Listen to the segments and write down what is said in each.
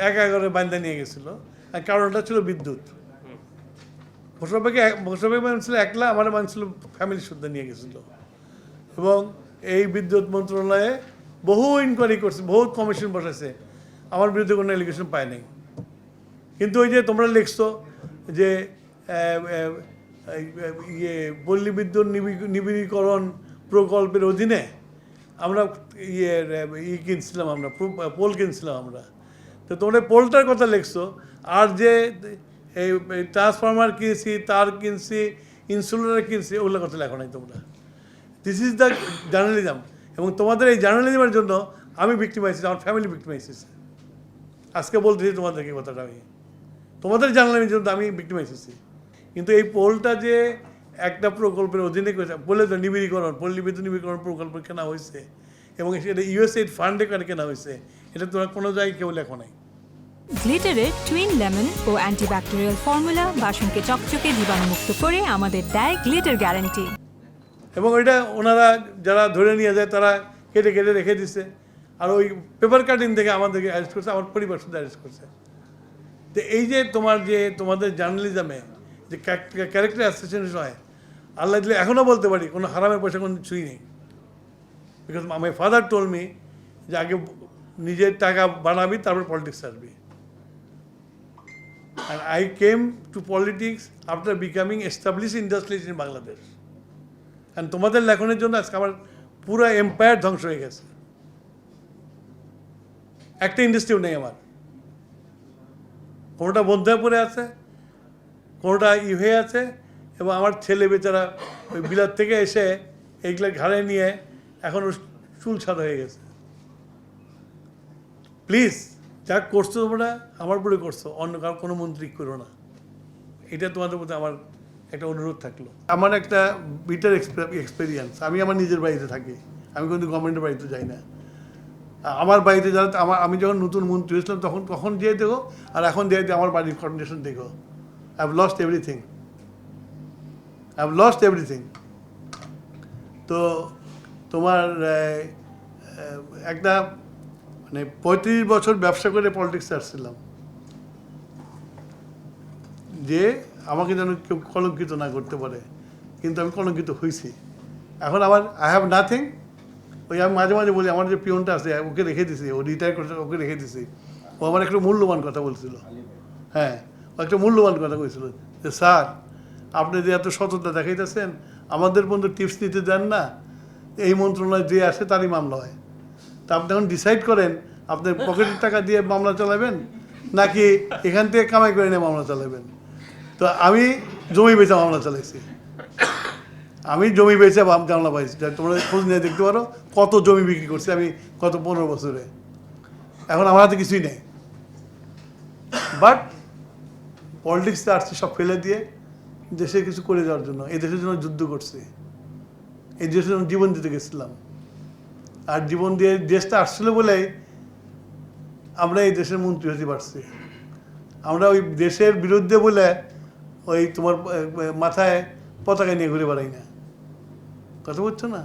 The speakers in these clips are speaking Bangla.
একা করে বান্ধা নিয়ে গেছিলো, আর কারণটা ছিল বিদ্যুৎ। মোশাররফকে মানুষ ছিল একলা, আমার মানুষ ছিল ফ্যামিলি শুদ্ধ নিয়ে গেছিলো। এবং এই বিদ্যুৎ মন্ত্রণালয়ে বহু ইনকোয়ারি করছে, বহুত কমিশন বসেছে, আমার বিরুদ্ধে কোনো এলিগেশন পায় নাই। কিন্তু ওই যে তোমরা লিখছো যে পল্লী বিদ্যুৎ নিবিড়ীকরণ প্রকল্পের অধীনে আমরা কিনছিলাম, আমরা পোল কিনছিলাম আমরা। তো তোমরা পোলটার কথা লিখছো, আর যে এই ট্রান্সফরমার কিনছি, তার কিনছি, ইনসুলেটর কিনছি, ওগুলো কথা লেখো নাই তোমরা। This is the journalism. এবং তোমাদের এই জার্নালিজমের জন্য আমি ভিক্টিমাইজ, আমার ফ্যামিলি ভিক্টিমাইজ হয়েছে। আজকে বলতেছি তোমাদেরকে কথাটা, আমি তোমাদের জার্নালিজমের জন্য আমি ভিক্টিমাইজ হয়েছি। কিন্তু এই পোলটা যে একটা প্রকল্পের অধীনে বলে তো নিবিড়ীকরণ, পল্লী বিদ্যুৎ নিবিড়ীকরণ প্রকল্প কেনা হয়েছে, এবং এটা ইউএসএইড ফান্ডে কেনা হয়েছে, এটা তোমরা কোনো জায়গায় কেউ লেখো নাই। গ্লিটারের টুইন লেমন ও অ্যান্টিব্যাকটেরিয়াল ফর্মুলা বাসনকে চকচকে জীবাণুমুক্ত করে আমাদের দেয় গ্লিটার গ্যারান্টি। এবং ওইটা ওনারা যারা ধরে নিয়ে যায় তারা কেটে কেটে রেখে দিচ্ছে, আর ওই পেপার কাটিং থেকে আমাদেরকে অ্যারেস্ট করছে, আমার পরিবার শুধু অ্যারেস্ট করছে। তো এই যে তোমাদের জার্নালিজমে যে ক্যারেক্টার অ্যাসোসিয়েশন হয়, আল্লাহ দিলে এখনও বলতে পারি কোনো হারামের পয়সা কোনো কিছুই নেই। Because my father told me যে আগে নিজের টাকা বানাবি, তারপর পলিটিক্স আসবি। And I came to politics after becoming established industrialist in Bangladesh. And তোমাদের লেখনের জন্য আজকে আমার পুরো এম্পায়ার ধ্বংস হয়ে গেছে। একটা ইন্ডাস্ট্রিও নেই আমার, কোনোটা বন্ধ হয়ে পড়ে আছে, কোনোটা হয়ে আছে। এবং আমার ছেলে বেচারা ওই বিলাত থেকে এসে এইগুলো ঘাড়ে নিয়ে এখন চুল ছাড়া হয়ে গেছে। প্লিজ, যা করছো তোমরা আমার উপরে করছো, অন্য কারো কোনো মন্ত্রী করো না। এটা তোমাদের মধ্যে আমার একটা অনুরোধ থাকলো। আমার একটা বিটার এক্সপেরিয়েন্স, আমি আমার নিজের বাড়িতে থাকি, আমি কিন্তু গভর্নমেন্টের বাড়িতে যাই না। আমার বাড়িতে যারা আমি যখন নতুন মন্ত্রী হয়েছিলাম তখন যেয়ে দেখো, আর এখন যেয়ে আমার বাড়ির কন্ডিশন দেখো। I have lost everything. তো তোমার একটা মানে 35 বছর ব্যবসা করে পলিটিক্সে আসছিলাম, যে আমাকে যেন কেউ কলঙ্কিত না করতে পারে, কিন্তু আমি কলঙ্কিত হয়েছি। এখন আই হ্যাভ নাথিং। ওই আমি মাঝে মাঝে বলি, আমার যে পিয়নটা আছে ওকে রেখে দিছি, ও রিটায়ার করছে, ওকে রেখে দিছি। ও আমার একটা মূল্যবান কথা বলছিল, হ্যাঁ, ও একটা মূল্যবান কথা বলছিল যে স্যার, আপনি যে এত সততা দেখাইতেছেন, আমাদের বন্ধু টিপস নিতে দেন না, এই মন্ত্রণালয় যে আসে তারই মামলা হয়। তা আপনি এখন ডিসাইড করেন আপনার পকেটের টাকা দিয়ে মামলা চালাবেন নাকি এখান থেকে কামাই করে নিয়ে মামলা চালাবেন। তো আমি জমি বেচা মামলা চালাইছি, আমি জমি বেচে মামলা পাইছি। তোমরা খোঁজ নিয়ে দেখতে পারো কত জমি বিক্রি করছি আমি গত 15 বছরে। এখন আমার হাতে কিছুই নেই, বাট পলিটিক্সে আসছি সব ফেলে দিয়ে দেশে কিছু করে যাওয়ার জন্য। এই দেশের জন্য যুদ্ধ করছি, এই দেশের জন্য জীবন দিতে গেছিলাম। আর জীবন দিয়ে দেশটা আসছিল বলেই আমরা এই দেশের মন্ত্রী হতে পারছি। আমরা ওই দেশের বিরুদ্ধে বলে ওই তোমার মাথায় পতাকা নিয়ে ঘুরে বেড়াই না, কথা বলছো না।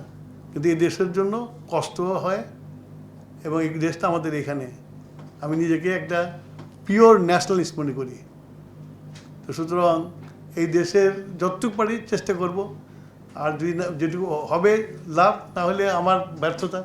কিন্তু এই দেশের জন্য কষ্ট হয়, এবং এই দেশটা আমাদের এখানে। আমি নিজেকে একটা পিওর ন্যাশনালিস্ট মনে করি। তো সুতরাং এই দেশের যতটুকু পারি চেষ্টা করব, আর যদি যেটুকু হবে লাভ, না হলে আমার ব্যর্থতা।